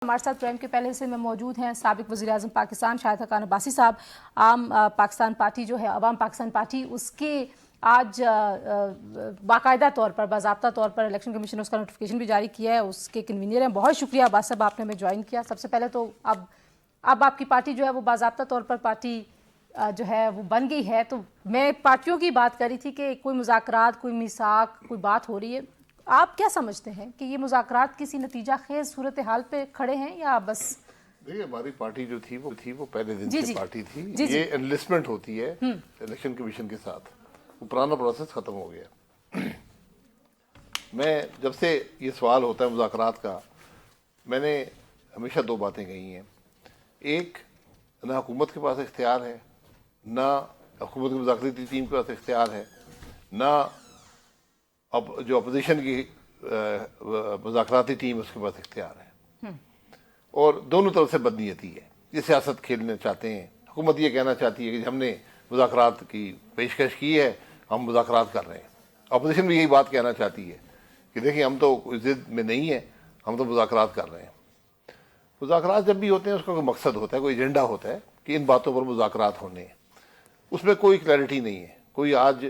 ہمارے ساتھ پرائم کے پہلے حصے میں موجود ہیں سابق وزیر اعظم پاکستان شاہد حقان عباسی صاحب. عام پاکستان پارٹی جو ہے عوام پاکستان پارٹی اس کے آج باقاعدہ طور پر باضابطہ طور پر الیکشن کمیشن نے اس کا نوٹیفیکیشن بھی جاری کیا ہے. اس کے کنوینر ہیں. بہت شکریہ عباس صاحب آپ نے ہمیں جوائن کیا. سب سے پہلے تو اب آپ کی پارٹی جو ہے وہ باضابطہ طور پر پارٹی جو ہے وہ بن گئی ہے. تو میں پارٹیوں کی بات کر رہی تھی کہ کوئی مذاکرات کوئی میثاق کوئی بات ہو رہی ہے. آپ کیا سمجھتے ہیں کہ یہ مذاکرات کسی نتیجہ خیز صورتحال پہ کھڑے ہیں یا بس؟ دیکھیے ہماری پارٹی جو تھی وہ پہلے دن سے پارٹی تھی. یہ انلسٹمنٹ ہوتی ہے الیکشن کمیشن کے ساتھ. وہ پرانا پروسیس ختم ہو گیا. میں جب سے یہ سوال ہوتا ہے مذاکرات کا میں نے ہمیشہ دو باتیں کہی ہیں. ایک نہ حکومت کے پاس اختیار ہے نہ حکومت کی مذاکراتی ٹیم کے پاس اختیار ہے نہ اب جو اپوزیشن کی مذاکراتی ٹیم اس کے پاس اختیار ہے. اور دونوں طرف سے بدنیتی ہے. یہ سیاست کھیلنا چاہتے ہیں. حکومت یہ کہنا چاہتی ہے کہ ہم نے مذاکرات کی پیشکش کی ہے ہم مذاکرات کر رہے ہیں. اپوزیشن بھی یہی بات کہنا چاہتی ہے کہ دیکھیں ہم تو کوئی ضد میں نہیں ہیں ہم تو مذاکرات کر رہے ہیں. مذاکرات جب بھی ہوتے ہیں اس کا کوئی مقصد ہوتا ہے کوئی ایجنڈا ہوتا ہے کہ ان باتوں پر مذاکرات ہونے ہیں. اس میں کوئی کلیئرٹی نہیں ہے. کوئی آج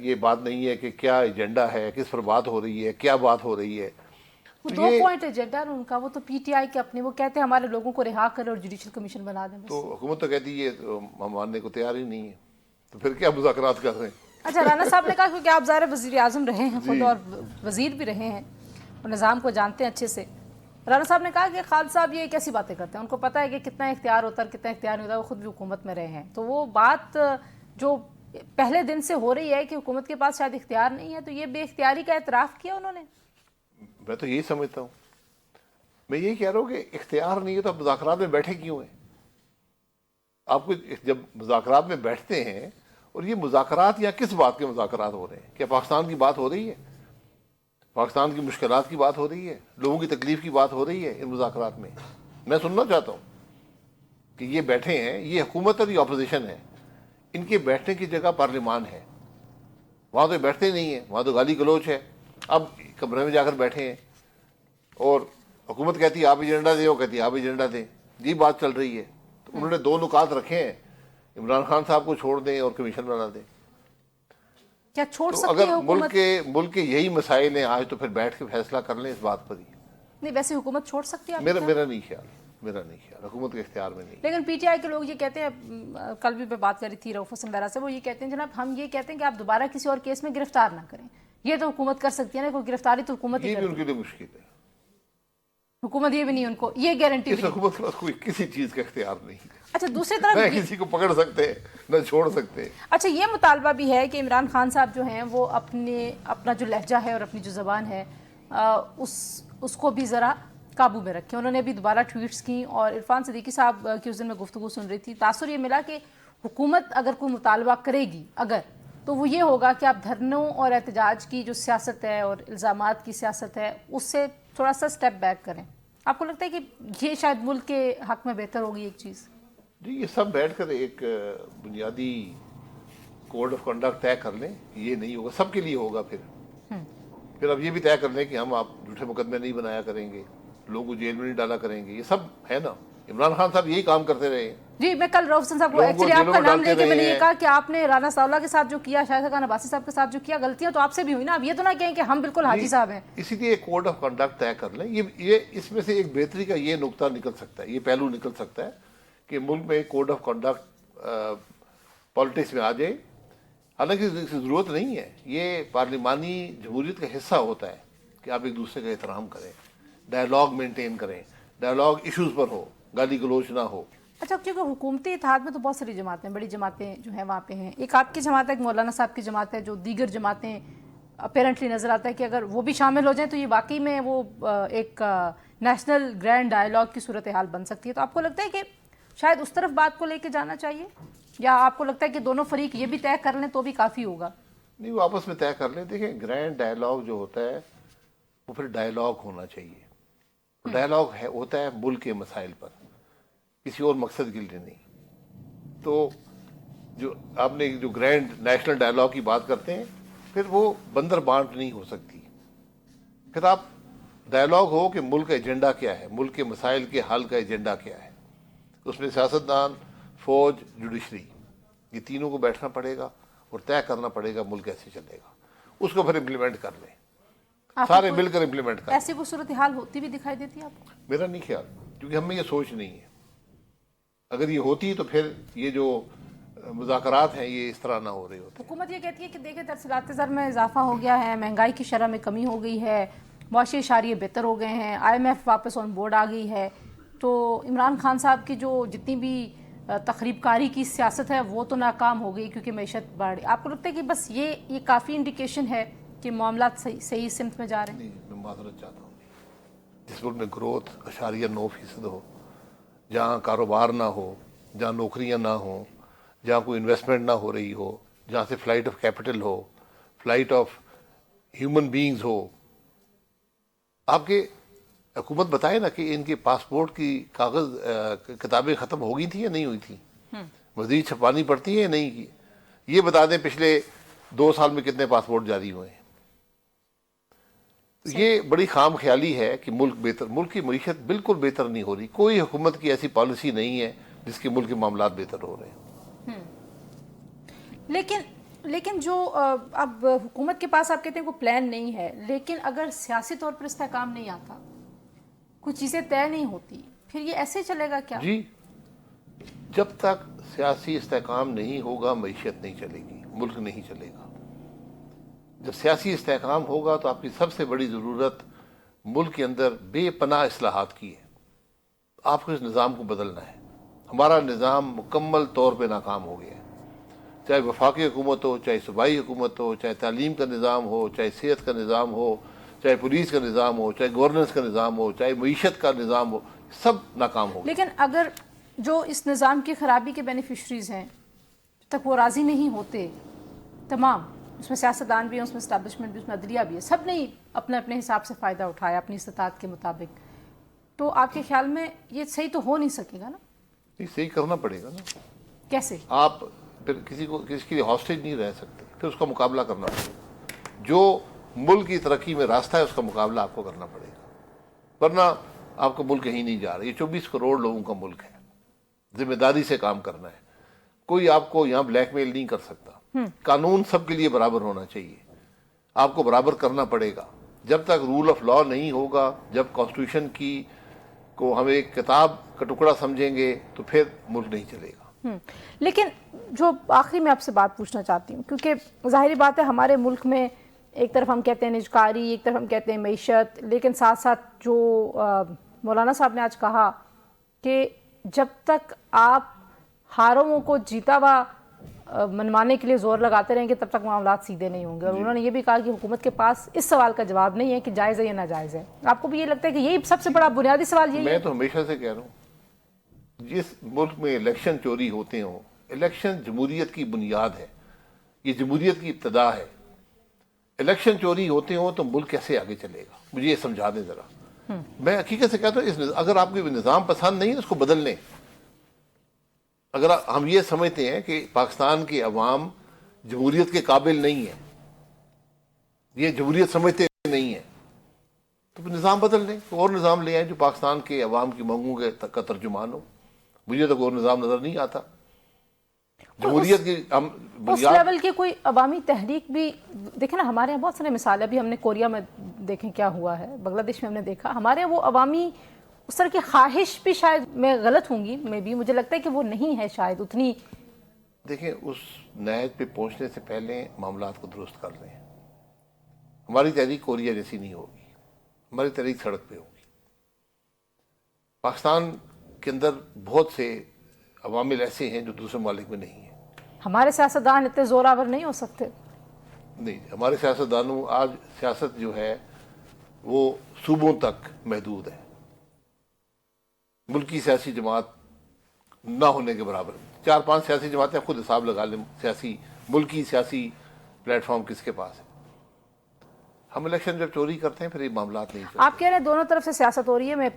یہ بات نہیں ہے کہ کیا ایجنڈا ہے کس پر بات ہو رہی ہے کیا بات ہو رہی ہے. دو پوائنٹ ایجنڈا ہے ان کا. وہ تو پی ٹی آئی کے اپنے وہ کہتے ہیں ہمارے لوگوں کو رہا کریں اور جوڈیشل کمیشن بنا دیں. تو حکومت تو کہتی ہے ہم ماننے کو تیار ہی نہیں ہے تو پھر کیا مذاکرات کر رہے ہیں. اچھا رانا صاحب نے کہا کیونکہ آپ ظاہر وزیر اعظم رہے ہیں خود اور وزیر بھی رہے ہیں اور نظام کو جانتے ہیں اچھے سے. رانا صاحب نے کہا کہ خالد صاحب یہ کیسی باتیں کرتے ہیں. ان کو پتہ ہے کہ کتنا اختیار ہوتا ہے کتنا اختیار نہیں ہوتا. وہ خود بھی حکومت میں رہے ہیں. تو وہ بات جو پہلے دن سے ہو رہی ہے کہ حکومت کے پاس شاید اختیار نہیں ہے تو یہ بے اختیاری کا اعتراف کیا انہوں نے. میں تو یہی سمجھتا ہوں. میں یہی کہہ رہا ہوں کہ اختیار نہیں ہے تو آپ مذاکرات میں بیٹھے کیوں ہیں. آپ کو جب مذاکرات میں بیٹھتے ہیں اور یہ مذاکرات یا کس بات کے مذاکرات ہو رہے ہیں. کیا پاکستان کی بات ہو رہی ہے پاکستان کی مشکلات کی بات ہو رہی ہے لوگوں کی تکلیف کی بات ہو رہی ہے ان مذاکرات میں. میں سننا چاہتا ہوں کہ یہ بیٹھے ہیں یہ حکومت اور یہ اپوزیشن ہے. ان کے بیٹھنے کی جگہ پارلیمان ہے. وہاں تو بیٹھتے نہیں ہیں وہاں تو گالی گلوچ ہے. اب کمرے میں جا کر بیٹھے ہیں اور حکومت کہتی ہے آپ ایجنڈا دیں وہ کہتی ہے آپ ایجنڈا دیں. یہ بات چل رہی ہے. تو انہوں نے دو نکات رکھے ہیں عمران خان صاحب کو چھوڑ دیں اور کمیشن بنا دیں. کیا چھوڑ تو سکتی ہے اگر حکومت؟ ملک کے یہی مسائل ہیں آج تو پھر بیٹھ کے فیصلہ کر لیں اس بات پر ہی. نہیں ویسے حکومت چھوڑ سکتی ہے میرا نہیں خیال حکومت کے اختیار میں نہیں. لیکن پی ٹی آئی کے لوگ یہ کہتے ہیں کل بھی میں بات کر رہی تھی رؤف حسن ویرا سے. وہ یہ کہتے ہیں جناب ہم یہ کہتے ہیں کہ آپ دوبارہ کسی اور کیس میں گرفتار نہ کریں. یہ تو حکومت کر سکتی ہے نا. کوئی گرفتاری تو حکومت ہی یہ بھی کرتی ان کے لیے مشکل ہے. حکومت یہ بھی نہیں ان کو یہ گارنٹی اس حکومت کے پاس کوئی کسی چیز کا اختیار نہیں ہے. اچھا دوسری طرف نہ کسی کو پکڑ سکتے نہ چھوڑ سکتے. اچھا یہ مطالبہ بھی ہے کہ عمران خان صاحب جو ہیں وہ اپنا جو لہجہ ہے اور اپنی جو زبان ہے اس کو بھی ذرا قابو میں رکھیں. انہوں نے بھی دوبارہ ٹویٹس کی اور عرفان صدیقی صاحب کی اس دن میں گفتگو سن رہی تھی. تاثر یہ ملا کہ حکومت اگر کوئی مطالبہ کرے گی تو وہ یہ ہوگا کہ آپ دھرنوں اور احتجاج کی جو سیاست ہے اور الزامات کی سیاست ہے اس سے تھوڑا سا سٹیپ بیک کریں. آپ کو لگتا ہے کہ یہ شاید ملک کے حق میں بہتر ہوگی ایک چیز؟ جی یہ سب بیٹھ کر ایک بنیادی کوڈ آف کنڈکٹ طے کر لیں. یہ نہیں ہوگا سب کے لیے ہوگا. پھر اب یہ بھی طے کر لیں کہ ہم آپ جھوٹے مقدمے نہیں بنایا کریں گے لوگوں کو جیل میں نہیں ڈالا کریں گے. یہ سب ہے نا. عمران خان صاحب یہی کام کرتے رہے ہیں. جی میں کل رؤف حسن صاحب کو ایکچولی آپ کا نام لے کے میں نے یہ کہا کہ آپ نے رانا ثاؤلا کے ساتھ جو کیا شاہد حقان عباسی صاحب کے ساتھ جو کیا غلطیاں تو آپ سے بھی ہوئی نا. اب یہ تو نہ کہیں کہ ہم بالکل حاجی صاحب ہیں. اسی لیے ایک کوڈ آف کنڈکٹ طے کر لیں. یہ اس میں سے ایک بہتری کا یہ نقطہ نکل سکتا ہے یہ پہلو نکل سکتا ہے کہ ملک میں ایک کوڈ آف کنڈکٹ پالیٹکس میں آ جائے. حالانکہ اس کی ضرورت نہیں ہے. یہ پارلیمانی جمہوریت کا حصہ ہوتا ہے کہ آپ ایک دوسرے کا احترام کریں ڈائلاگ مینٹین کریں ڈائلاگ ایشوز پر ہو گالی گلوچ نہ ہو. اچھا کیونکہ حکومتی اتحاد میں تو بہت ساری جماعتیں بڑی جماعتیں جو ہیں وہاں پہ ہیں. ایک آپ کی جماعت ہے ایک مولانا صاحب کی جماعت ہے جو دیگر جماعتیں اپیرنٹلی نظر آتا ہے کہ اگر وہ بھی شامل ہو جائیں تو یہ واقعی میں وہ ایک نیشنل گرینڈ ڈائلاگ کی صورتحال بن سکتی ہے. تو آپ کو لگتا ہے کہ شاید اس طرف بات کو لے کے جانا چاہیے یا آپ کو لگتا ہے کہ دونوں فریق یہ بھی طے کر لیں تو بھی کافی ہوگا؟ نہیں وہ آپس میں طے کر لیں. دیکھیں گرینڈ ڈائلاگ جو ہوتا ہے وہ پھر ڈائلاگ ہونا چاہیے. ڈائلاگ ہوتا ہے ملک کے مسائل پر کسی اور مقصد کے لیے نہیں. تو جو آپ نے جو گرینڈ نیشنل ڈائلاگ کی بات کرتے ہیں پھر وہ بندر بانٹ نہیں ہو سکتی. پھر آپ ڈائلاگ ہو کہ ملک کا ایجنڈا کیا ہے, ملک کے مسائل کے حل کا ایجنڈا کیا ہے. اس میں سیاستدان, فوج, جوڈیشری, یہ تینوں کو بیٹھنا پڑے گا اور طے کرنا پڑے گا ملک کیسے چلے گا. اس کو پھر امپلیمنٹ کر لیں, سارے مل کر امپلیمنٹ کر لیں. ایسی کوئی صورتحال ہوتی بھی دکھائی دیتی ہے آپ کو؟ میرا نہیں خیال, کیونکہ ہم میں یہ سوچ نہیں ہے. اگر یہ ہوتی تو پھر یہ جو مذاکرات ہیں یہ اس طرح نہ ہو رہے ہوتے. حکومت یہ کہتی ہے کہ دیکھیں ترسیلات زر میں اضافہ ہو گیا ہے, مہنگائی کی شرح میں کمی ہو گئی ہے, معاشی اشاریے بہتر ہو گئے ہیں, IMF واپس آن بورڈ آ گئی ہے, تو عمران خان صاحب کی جو جتنی بھی تخریب کاری کی سیاست ہے وہ تو ناکام ہو گئی کیونکہ معیشت بڑھ. آپ کو لگتا ہے کہ بس یہ کافی انڈیکیشن ہے کہ معاملات صحیح سمت میں جا رہے ہیں؟ نہیں, میں معذرت چاہتا ہوں, جس ملک میں گروتھ 9% ہو, جہاں کاروبار نہ ہو, جہاں نوکریاں نہ ہوں, جہاں کوئی انویسٹمنٹ نہ ہو رہی ہو, جہاں سے فلائٹ آف کیپٹل ہو, فلائٹ آف ہیومن بینگز ہو. آپ کے حکومت بتائے نا کہ ان کے پاسپورٹ کی کاغذ کتابیں ختم ہو گئی تھیں یا نہیں ہوئی تھیں, مزید چھپانی پڑتی ہے یا نہیں کی, یہ بتا دیں پچھلے 2 سال میں کتنے پاسپورٹ جاری ہوئے ہیں. یہ بڑی خام خیالی ہے کہ ملک کی معیشت بالکل بہتر نہیں ہو رہی. کوئی حکومت کی ایسی پالیسی نہیں ہے جس کے ملک کے معاملات بہتر ہو رہے ہیں. لیکن جو اب حکومت کے پاس آپ کہتے ہیں کوئی پلان نہیں ہے, لیکن اگر سیاسی طور پر استحکام نہیں آتا, کچھ چیزیں طے نہیں ہوتی, پھر یہ ایسے چلے گا کیا؟ جی, جب تک سیاسی استحکام نہیں ہوگا معیشت نہیں چلے گی, ملک نہیں چلے گا. جب سیاسی استحکام ہوگا تو آپ کی سب سے بڑی ضرورت ملک کے اندر بے پناہ اصلاحات کی ہے. آپ کو اس نظام کو بدلنا ہے. ہمارا نظام مکمل طور پہ ناکام ہو گیا ہے, چاہے وفاقی حکومت ہو, چاہے صوبائی حکومت ہو, چاہے تعلیم کا نظام ہو, چاہے صحت کا نظام ہو, چاہے پولیس کا نظام ہو, چاہے گورننس کا نظام ہو, چاہے معیشت کا نظام ہو, سب ناکام ہو گیا. لیکن اگر جو اس نظام کی خرابی کے بینیفیشریز ہیں جب تک وہ راضی نہیں ہوتے, تمام اس میں سیاستدان بھی ہیں, اس میں اسٹیبلشمنٹ بھی, اس میں عدلیہ بھی ہے, سب نے اپنے اپنے حساب سے فائدہ اٹھایا اپنی استطاعت کے مطابق, تو آپ کے خیال میں یہ صحیح تو ہو نہیں سکے گا نا؟ نہیں, صحیح کرنا پڑے گا نا. کیسے؟ آپ پھر کسی کے لیے ہاسٹیج نہیں رہ سکتے, پھر اس کا مقابلہ کرنا پڑے گا. جو ملک کی ترقی میں راستہ ہے اس کا مقابلہ آپ کو کرنا پڑے گا, ورنہ آپ کا ملک کہیں نہیں جا رہا. یہ 24 کروڑ لوگوں کا ملک ہے, ذمہ داری سے کام کرنا ہے. کوئی آپ کو یہاں بلیک میل نہیں کر سکتا. قانون سب کے لیے برابر ہونا چاہیے, آپ کو برابر کرنا پڑے گا. جب تک رول آف لا نہیں ہوگا, جب کانسٹیٹیوشن کی کو ہم ایک کتاب کا ٹکڑا سمجھیں گے تو پھر ملک نہیں چلے گا. لیکن جو آخری میں آپ سے بات پوچھنا چاہتی ہوں, کیونکہ ظاہری بات ہے ہمارے ملک میں ایک طرف ہم کہتے ہیں نجکاری, ایک طرف ہم کہتے ہیں معیشت, لیکن ساتھ ساتھ جو مولانا صاحب نے آج کہا کہ جب تک آپ ہاروں کو جیتا ہوا منوانے کے لیے زور لگاتے رہیں گے تب تک معاملات سیدھے نہیں ہوں گے. اور انہوں نے یہ بھی کہا کہ حکومت کے پاس اس سوال کا جواب نہیں ہے کہ جائز ہے یا ناجائز ہے. آپ کو بھی یہ لگتا ہے کہ یہی سب سے بڑا بنیادی سوال یہی ہے؟ میں تو ہمیشہ سے کہہ رہا ہوں, جس ملک میں الیکشن چوری ہوتے ہوں, الیکشن جمہوریت کی بنیاد ہے, یہ جمہوریت کی ابتدا ہے. الیکشن چوری ہوتے ہوں تو ملک کیسے آگے چلے گا, مجھے یہ سمجھا دیں ذرا. میں حقیقت سے کہتا ہوں اگر آپ کو نظام پسند نہیں ہے اس کو بدل لیں. اگر ہم یہ سمجھتے ہیں کہ پاکستان کی عوام جمہوریت کے قابل نہیں ہے, یہ جمہوریت سمجھتے نہیں ہیں, تو پھر نظام بدل لیں, اور نظام لے آئیں جو پاکستان کے عوام کی مانگوں کا ترجمان ہو. مجھے تو کوئی نظام نظر نہیں آتا. جمہوریت کی اس لیول کی کوئی عوامی تحریک بھی دیکھیں نا, ہمارے یہاں بہت سارے مثال ہے. ابھی ہم نے کوریا میں دیکھیں کیا ہوا ہے, بنگلہ دیش میں ہم نے دیکھا. ہمارے وہ عوامی اس طرح کی خواہش بھی, شاید میں غلط ہوں گی, میں بھی مجھے لگتا ہے کہ وہ نہیں ہے شاید اتنی. دیکھیں اس نہج پہ پہنچنے سے پہلے معاملات کو درست کر لیں. ہماری تحریک کوریا جیسی نہیں ہوگی, ہماری تحریک سڑک پہ ہوگی. پاکستان کے اندر بہت سے عوامل ایسے ہیں جو دوسرے ممالک میں نہیں ہیں. ہمارے سیاستدان اتنے زور آور نہیں ہو سکتے. نہیں, ہمارے سیاستدانوں آج سیاست جو ہے وہ صوبوں تک محدود ہے. ملکی سیاسی جماعت نہ ہونے کے برابر. 4-5 سیاسی جماعتیں خود حساب لگا لیں, ملکی سیاسی پلیٹ فارم کس کے پاس ہے. ہم الیکشن جب چوری کرتے ہیں پھر یہ معاملات نہیں چلتے. آپ کہہ رہے ہیں دونوں طرف سے سیاست ہو رہی ہے. میں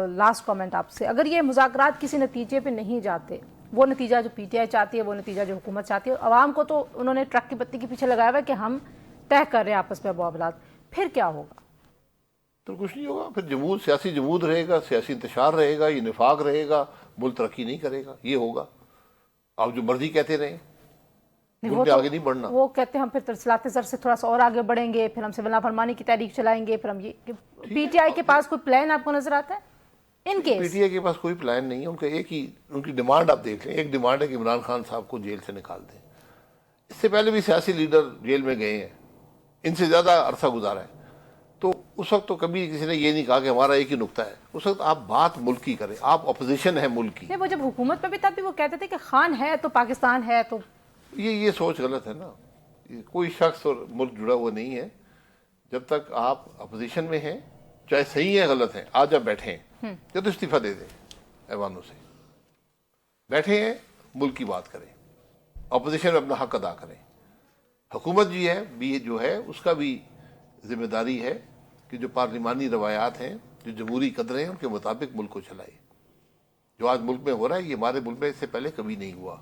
لاسٹ کامنٹ آپ سے, اگر یہ مذاکرات کسی نتیجے پہ نہیں جاتے, وہ نتیجہ جو پی ٹی آئی چاہتی ہے, وہ نتیجہ جو حکومت چاہتی ہے, عوام کو تو انہوں نے ٹرک کی بتی کے پیچھے لگایا ہوا ہے کہ ہم طے کر رہے ہیں آپس میں معاملات, پھر کیا ہوگا؟ پھر کچھ نہیں ہوگا. پھر جمود، سیاسی جمود رہے گا، سیاسی انتشار رہے گا، یہ نفاق رہے گا، ملک ترقی نہیں کرے گا. یہ ہوگا. آپ جو مرضی کہتے رہیں، ملک میں آگے نہیں بڑھنا. وہ کہتے ہیں ہم پھر ترسلات زر سے تھوڑا سا اور آگے بڑھیں گے، پھر ہم سول نافرمانی کی تحریک چلائیں گے، پھر ہم یہ پی ٹی آئی کے پاس کوئی پلان آپ کو نظر آتا ہے ان پی کیس؟ ٹی آئی کے پاس کوئی پلان نہیں ہے. ان کا ایک ہی، ان کی ڈیمانڈ آپ دیکھ لیں. ایک ڈیمانڈ ہے کہ عمران خان صاحب کو جیل سے نکال دیں. اس سے پہلے بھی سیاسی لیڈر جیل میں گئے ہیں، ان سے زیادہ عرصہ گزارا ہے. تو اس وقت تو کبھی کسی نے یہ نہیں کہا کہ ہمارا ایک ہی نقطہ ہے. اس وقت آپ بات ملک کی کریں. آپ اپوزیشن ہے ملک کی. نہیں، وہ جب حکومت میں بھی تب بھی وہ کہتے تھے کہ خان ہے تو پاکستان ہے. تو یہ سوچ غلط ہے نا. کوئی شخص اور ملک جڑا ہوا نہیں ہے. جب تک آپ اپوزیشن میں ہیں، چاہے صحیح ہے غلط ہے، آج آپ بیٹھے ہیں یا تو استعفیٰ دے دیں ایوانوں سے. بیٹھے ہیں، ملک کی بات کریں، اپوزیشن میں اپنا حق ادا کریں. حکومت جی ہے بھی جو ہے، اس کا بھی ذمہ داری ہے کہ جو پارلیمانی روایات ہیں، جو جمہوری قدریں ہیں، ان کے مطابق ملک کو چلائے. جو آج ملک میں ہو رہا ہے، یہ ہمارے ملک میں اس سے پہلے کبھی نہیں ہوا.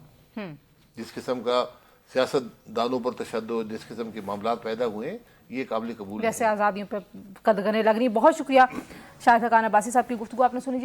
جس قسم کا سیاست دانوں پر تشدد، جس قسم کے معاملات پیدا ہوئے ہیں، یہ قابل قبول ویسے آزادیوں پہ قدغنیں لگ رہی ہیں. بہت شکریہ شاہد حقان عباسی صاحب کی گفتگو آپ نے سنی.